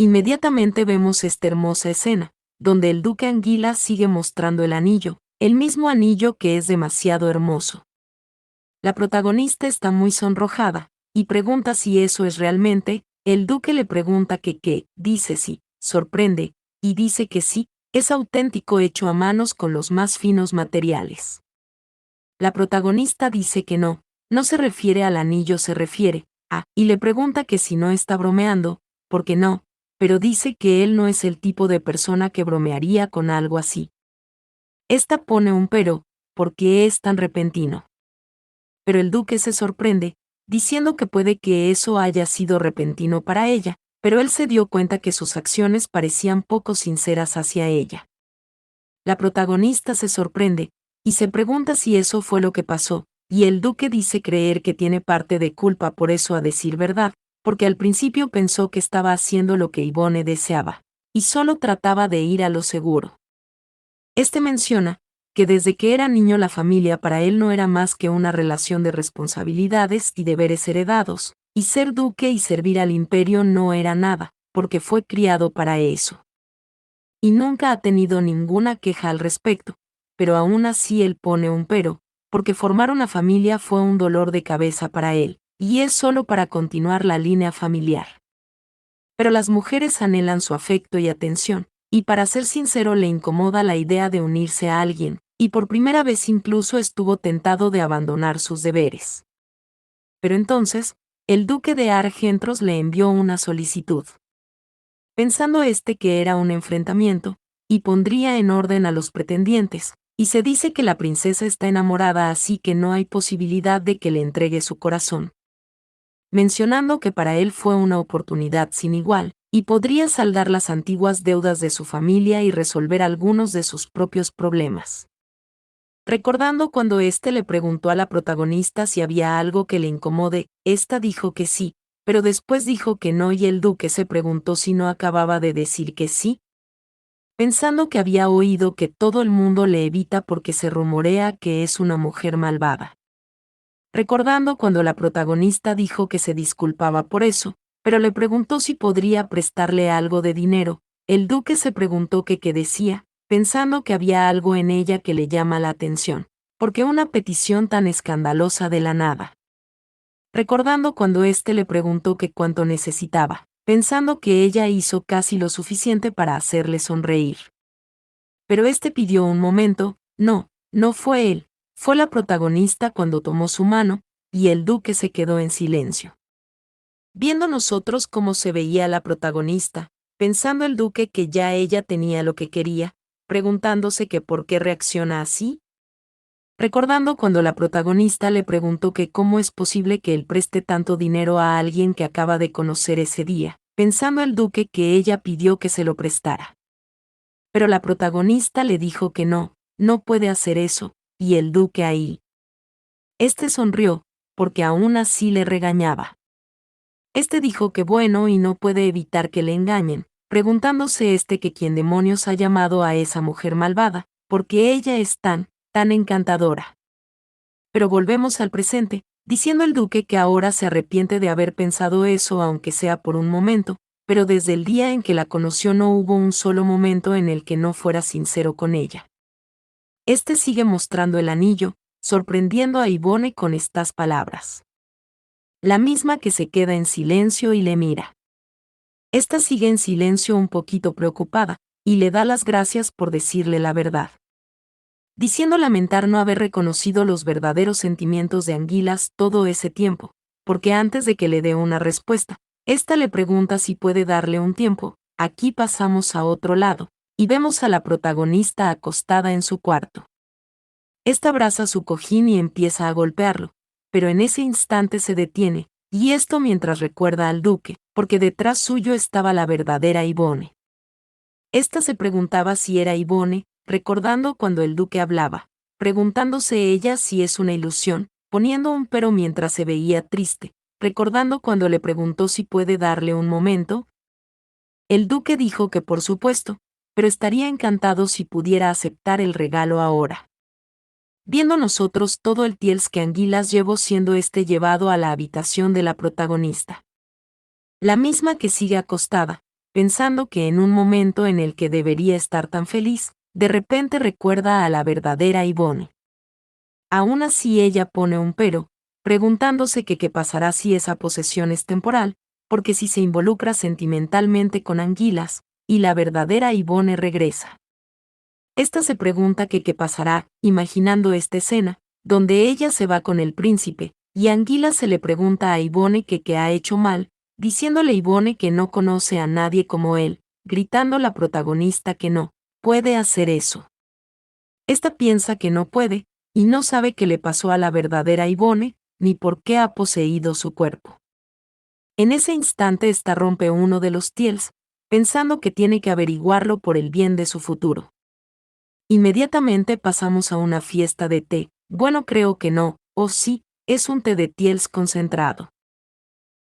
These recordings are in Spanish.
Inmediatamente vemos esta hermosa escena, donde el duque Anguila sigue mostrando el anillo, el mismo anillo que es demasiado hermoso. La protagonista está muy sonrojada, y pregunta si eso es realmente. El duque le pregunta que qué, dice sí, sorprende, y dice que sí, es auténtico, hecho a manos con los más finos materiales. La protagonista dice que no, no se refiere al anillo, se refiere a, y le pregunta que si no está bromeando, porque no, pero dice que él no es el tipo de persona que bromearía con algo así. Esta pone un pero, porque es tan repentino. Pero el duque se sorprende, diciendo que puede que eso haya sido repentino para ella, pero él se dio cuenta que sus acciones parecían poco sinceras hacia ella. La protagonista se sorprende, y se pregunta si eso fue lo que pasó, y el duque dice creer que tiene parte de culpa por eso, a decir verdad, porque al principio pensó que estaba haciendo lo que Yvonne deseaba, y solo trataba de ir a lo seguro. Este menciona que desde que era niño la familia para él no era más que una relación de responsabilidades y deberes heredados, y ser duque y servir al imperio no era nada, porque fue criado para eso. Y nunca ha tenido ninguna queja al respecto, pero aún así él pone un pero, porque formar una familia fue un dolor de cabeza para él, y es solo para continuar la línea familiar. Pero las mujeres anhelan su afecto y atención, y para ser sincero le incomoda la idea de unirse a alguien, y por primera vez incluso estuvo tentado de abandonar sus deberes. Pero entonces, el duque de Argentros le envió una solicitud. Pensando que era un enfrentamiento, y pondría en orden a los pretendientes, y se dice que la princesa está enamorada, así que no hay posibilidad de que le entregue su corazón. Mencionando que para él fue una oportunidad sin igual, y podría saldar las antiguas deudas de su familia y resolver algunos de sus propios problemas. Recordando cuando le preguntó a la protagonista si había algo que le incomode, ésta dijo que sí, pero después dijo que no, y el duque se preguntó si no acababa de decir que sí, pensando que había oído que todo el mundo le evita porque se rumorea que es una mujer malvada. Recordando cuando la protagonista dijo que se disculpaba por eso, pero le preguntó si podría prestarle algo de dinero, el duque se preguntó que qué decía, pensando que había algo en ella que le llama la atención, porque una petición tan escandalosa de la nada. Recordando cuando le preguntó que cuánto necesitaba, pensando que ella hizo casi lo suficiente para hacerle sonreír. Pero pidió un momento, no fue él, fue la protagonista cuando tomó su mano, y el duque se quedó en silencio. Viendo nosotros cómo se veía la protagonista, pensando el duque que ya ella tenía lo que quería, preguntándose que por qué reacciona así. Recordando cuando la protagonista le preguntó que cómo es posible que él preste tanto dinero a alguien que acaba de conocer ese día, pensando el duque que ella pidió que se lo prestara. Pero la protagonista le dijo que no puede hacer eso, y el duque ahí. Sonrió, porque aún así le regañaba. Dijo que bueno y no puede evitar que le engañen, preguntándose que quién demonios ha llamado a esa mujer malvada, porque ella es tan encantadora. Pero volvemos al presente, diciendo el duque que ahora se arrepiente de haber pensado eso, aunque sea por un momento, pero desde el día en que la conoció no hubo un solo momento en el que no fuera sincero con ella. Sigue mostrando el anillo, sorprendiendo a Yvonne con estas palabras. La misma que se queda en silencio y le mira. Sigue en silencio un poquito preocupada, y le da las gracias por decirle la verdad. Diciendo lamentar no haber reconocido los verdaderos sentimientos de Anguilas todo ese tiempo, porque antes de que le dé una respuesta, le pregunta si puede darle un tiempo. Aquí pasamos a otro lado, y vemos a la protagonista acostada en su cuarto. Abraza su cojín y empieza a golpearlo, pero en ese instante se detiene, y mientras recuerda al duque, porque detrás suyo estaba la verdadera Yvonne. Se preguntaba si era Yvonne, recordando cuando el duque hablaba, preguntándose ella si es una ilusión, poniendo un pero mientras se veía triste, recordando cuando le preguntó si puede darle un momento. El duque dijo que por supuesto, pero estaría encantado si pudiera aceptar el regalo ahora. Viendo nosotros todo el tiels que Anguilas llevó siendo llevado a la habitación de la protagonista. La misma que sigue acostada, pensando que en un momento en el que debería estar tan feliz, de repente recuerda a la verdadera Yvonne. Aún así ella pone un pero, preguntándose que qué pasará si esa posesión es temporal, porque si se involucra sentimentalmente con Anguilas, y la verdadera Yvonne regresa. Esta se pregunta que qué pasará, imaginando esta escena, donde ella se va con el príncipe, y Anguilas se le pregunta a Yvonne que qué ha hecho mal, diciéndole Yvonne que no conoce a nadie como él, gritando la protagonista que no puede hacer eso. Esta piensa que no puede, y no sabe qué le pasó a la verdadera Yvonne, ni por qué ha poseído su cuerpo. En ese instante esta rompe uno de los Tiels, pensando que tiene que averiguarlo por el bien de su futuro. Inmediatamente pasamos a una fiesta de té, bueno creo que no, o sí, es un té de Tiels concentrado.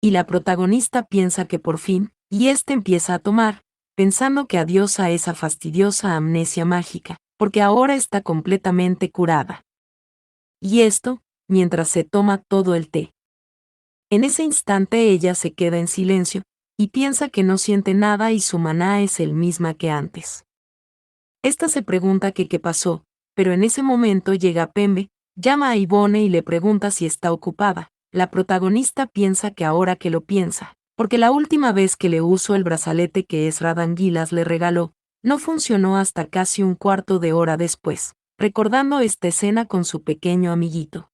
Y la protagonista piensa que por fin, y este empieza a tomar, pensando que adiós a esa fastidiosa amnesia mágica, porque ahora está completamente curada. Y esto, mientras se toma todo el té. En ese instante ella se queda en silencio, y piensa que no siente nada y su maná es el misma que antes. Esta se pregunta que qué pasó, pero en ese momento llega Pembe, llama a Yvonne y le pregunta si está ocupada. La protagonista piensa que ahora que lo piensa, porque la última vez que le usó el brazalete que Ezra Anguilas le regaló, no funcionó hasta casi un cuarto de hora después, recordando esta escena con su pequeño amiguito.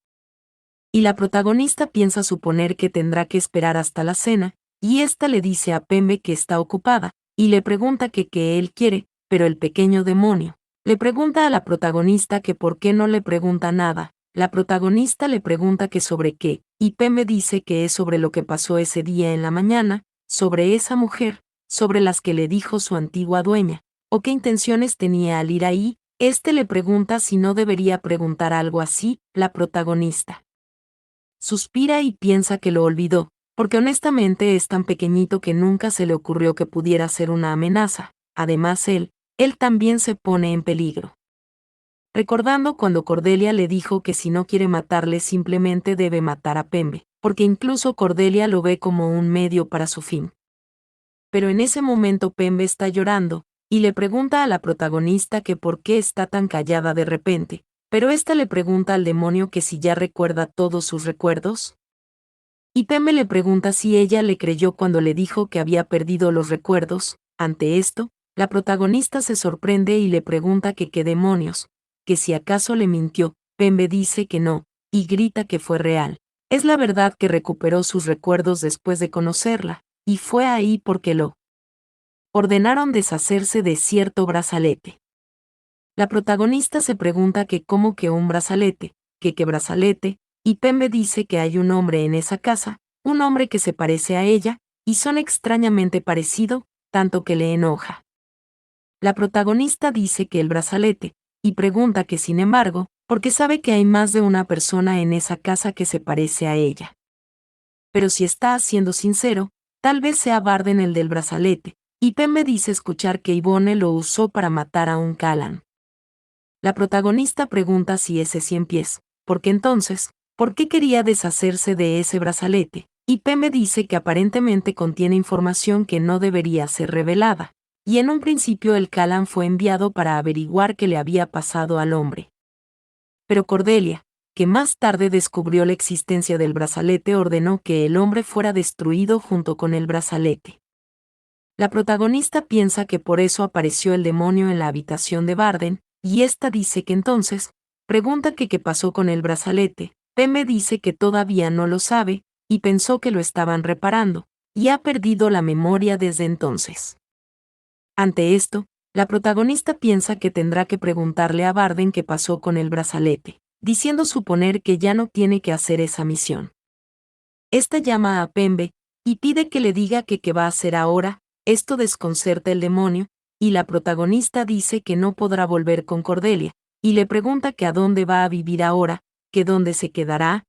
Y la protagonista piensa suponer que tendrá que esperar hasta la cena, y ésta le dice a Pembe que está ocupada, y le pregunta que qué él quiere, pero el pequeño demonio le pregunta a la protagonista que por qué no le pregunta nada. La protagonista le pregunta que sobre qué, y Pembe dice que es sobre lo que pasó ese día en la mañana, sobre esa mujer, sobre las que le dijo su antigua dueña, o qué intenciones tenía al ir ahí. Este le pregunta si no debería preguntar algo así. La protagonista suspira y piensa que lo olvidó, porque honestamente es tan pequeñito que nunca se le ocurrió que pudiera ser una amenaza. Además él también se pone en peligro. Recordando cuando Cordelia le dijo que si no quiere matarle simplemente debe matar a Pembe, porque incluso Cordelia lo ve como un medio para su fin. Pero en ese momento Pembe está llorando, y le pregunta a la protagonista que por qué está tan callada de repente, pero ésta le pregunta al demonio que si ya recuerda todos sus recuerdos. Y Pembe le pregunta si ella le creyó cuando le dijo que había perdido los recuerdos. Ante esto, la protagonista se sorprende y le pregunta que qué demonios, que si acaso le mintió. Pembe dice que no, y grita que fue real. Es la verdad que recuperó sus recuerdos después de conocerla, y fue ahí porque lo ordenaron deshacerse de cierto brazalete. La protagonista se pregunta que cómo que un brazalete, que qué brazalete, y Pembe dice que hay un hombre en esa casa, un hombre que se parece a ella, y son extrañamente parecido, tanto que le enoja. La protagonista dice que el brazalete, y pregunta que sin embargo, porque sabe que hay más de una persona en esa casa que se parece a ella. Pero si está siendo sincero, tal vez sea Barden el del brazalete, y Pembe dice escuchar que Yvonne lo usó para matar a un Callan. La protagonista pregunta si ese 100 pies, porque entonces, ¿por qué quería deshacerse de ese brazalete? Y Pembe dice que aparentemente contiene información que no debería ser revelada, y en un principio el Callan fue enviado para averiguar qué le había pasado al hombre. Pero Cordelia, que más tarde descubrió la existencia del brazalete, ordenó que el hombre fuera destruido junto con el brazalete. La protagonista piensa que por eso apareció el demonio en la habitación de Barden, y ésta dice que entonces, pregunta que qué pasó con el brazalete. Pembe dice que todavía no lo sabe, y pensó que lo estaban reparando, y ha perdido la memoria desde entonces. Ante esto, la protagonista piensa que tendrá que preguntarle a Barden qué pasó con el brazalete, diciendo suponer que ya no tiene que hacer esa misión. Esta llama a Pembe, y pide que le diga que qué va a hacer ahora. Esto desconcerta el demonio, y la protagonista dice que no podrá volver con Cordelia, y le pregunta que a dónde va a vivir ahora, que dónde se quedará.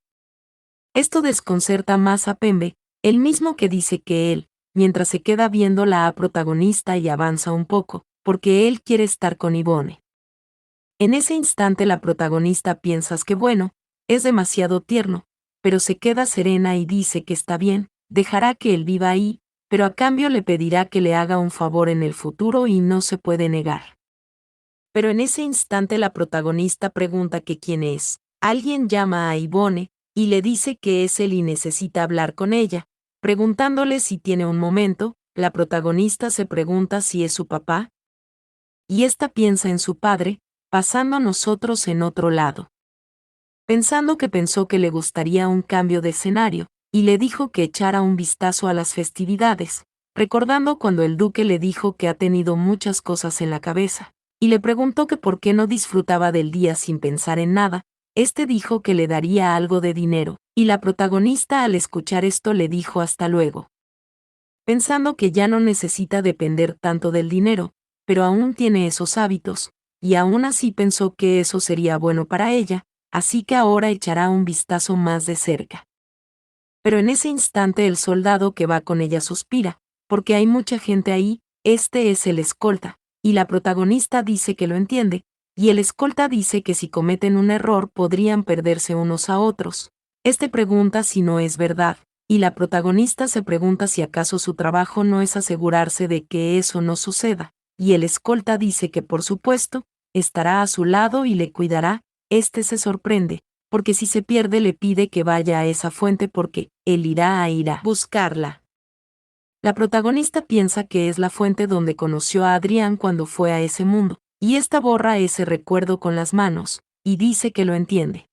Esto desconcerta más a Pembe, el mismo que dice que él, mientras se queda viendo la protagonista y avanza un poco, porque él quiere estar con Yvonne. En ese instante la protagonista piensa que bueno, es demasiado tierno, pero se queda serena y dice que está bien, dejará que él viva ahí, pero a cambio le pedirá que le haga un favor en el futuro y no se puede negar. Pero en ese instante la protagonista pregunta que quién es. Alguien llama a Yvonne y le dice que es él y necesita hablar con ella. Preguntándole si tiene un momento, la protagonista se pregunta si es su papá, y ésta piensa en su padre, pasando a nosotros en otro lado. Pensando que pensó que le gustaría un cambio de escenario, y le dijo que echara un vistazo a las festividades, recordando cuando el duque le dijo que ha tenido muchas cosas en la cabeza, y le preguntó que por qué no disfrutaba del día sin pensar en nada. Este dijo que le daría algo de dinero, y la protagonista al escuchar esto le dijo hasta luego. Pensando que ya no necesita depender tanto del dinero, pero aún tiene esos hábitos, y aún así pensó que eso sería bueno para ella, así que ahora echará un vistazo más de cerca. Pero en ese instante el soldado que va con ella suspira, porque hay mucha gente ahí, este es el escolta, y la protagonista dice que lo entiende, y el escolta dice que si cometen un error podrían perderse unos a otros. Este pregunta si no es verdad, y la protagonista se pregunta si acaso su trabajo no es asegurarse de que eso no suceda, y el escolta dice que por supuesto, estará a su lado y le cuidará. Este se sorprende, porque si se pierde le pide que vaya a esa fuente porque él irá a buscarla. La protagonista piensa que es la fuente donde conoció a Adrián cuando fue a ese mundo, y esta borra ese recuerdo con las manos, y dice que lo entiende.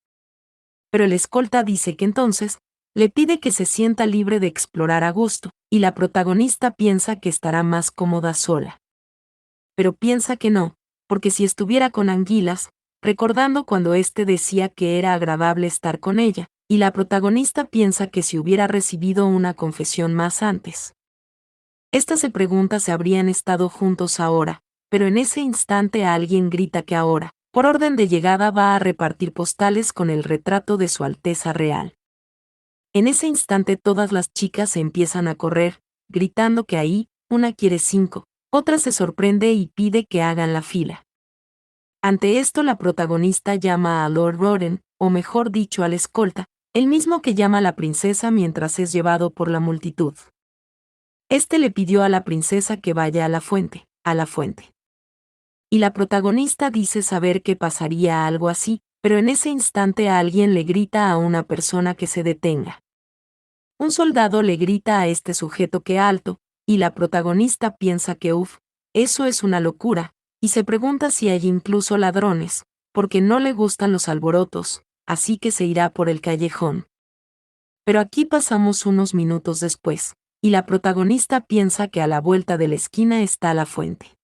Pero el escolta dice que entonces, le pide que se sienta libre de explorar a gusto, y la protagonista piensa que estará más cómoda sola. Pero piensa que no, porque si estuviera con Anguilas, recordando cuando éste decía que era agradable estar con ella, y la protagonista piensa que si hubiera recibido una confesión más antes. Esta se pregunta si habrían estado juntos ahora, pero en ese instante alguien grita que ahora, por orden de llegada, va a repartir postales con el retrato de Su Alteza Real. En ese instante todas las chicas se empiezan a correr, gritando que ahí, una quiere 5, otra se sorprende y pide que hagan la fila. Ante esto la protagonista llama a Lord Roden, o mejor dicho al escolta, el mismo que llama a la princesa mientras es llevado por la multitud. Este le pidió a la princesa que vaya a la fuente, Y la protagonista dice saber que pasaría algo así, pero en ese instante alguien le grita a una persona que se detenga. Un soldado le grita a este sujeto que alto, y la protagonista piensa que eso es una locura, y se pregunta si hay incluso ladrones, porque no le gustan los alborotos, así que se irá por el callejón. Pero aquí pasamos unos minutos después, y la protagonista piensa que a la vuelta de la esquina está la fuente.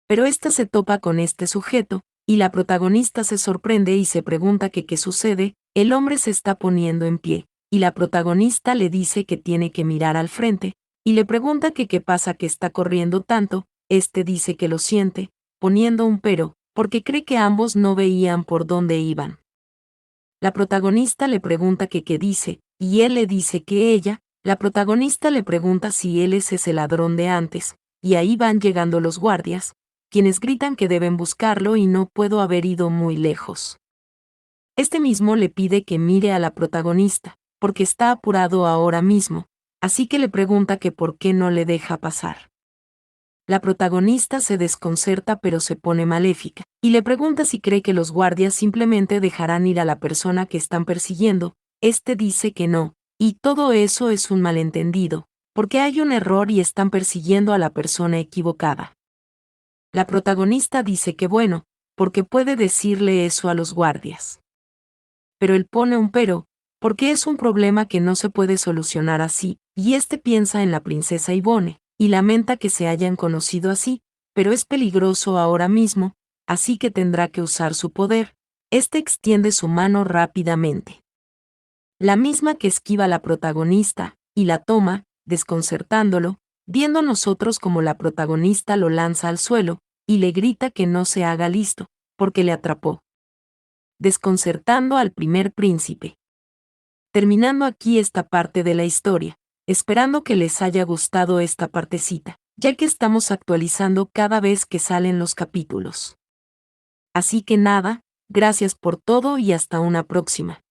Pero ésta se topa con este sujeto, y la protagonista se sorprende y se pregunta que qué sucede. El hombre se está poniendo en pie, y la protagonista le dice que tiene que mirar al frente, y le pregunta que qué pasa que está corriendo tanto. Este dice que lo siente, poniendo un pero, porque cree que ambos no veían por dónde iban. La protagonista le pregunta que qué dice, y él le dice que ella. La protagonista le pregunta si él es ese ladrón de antes, y ahí van llegando los guardias, quienes gritan que deben buscarlo y no puedo haber ido muy lejos. Este mismo le pide que mire a la protagonista, porque está apurado ahora mismo, así que le pregunta que por qué no le deja pasar. La protagonista se desconcerta pero se pone maléfica, y le pregunta si cree que los guardias simplemente dejarán ir a la persona que están persiguiendo. Este dice que no, y todo eso es un malentendido, porque hay un error y están persiguiendo a la persona equivocada. La protagonista dice que bueno, porque puede decirle eso a los guardias. Pero él pone un pero, porque es un problema que no se puede solucionar así, y este piensa en la princesa Yvonne, y lamenta que se hayan conocido así, pero es peligroso ahora mismo, así que tendrá que usar su poder. Este extiende su mano rápidamente. La misma que esquiva la protagonista, y la toma, desconcertándolo, viendo nosotros como la protagonista lo lanza al suelo, y le grita que no se haga listo, porque le atrapó, desconcertando al primer príncipe. Terminando aquí esta parte de la historia, esperando que les haya gustado esta partecita, ya que estamos actualizando cada vez que salen los capítulos. Así que nada, gracias por todo y hasta una próxima.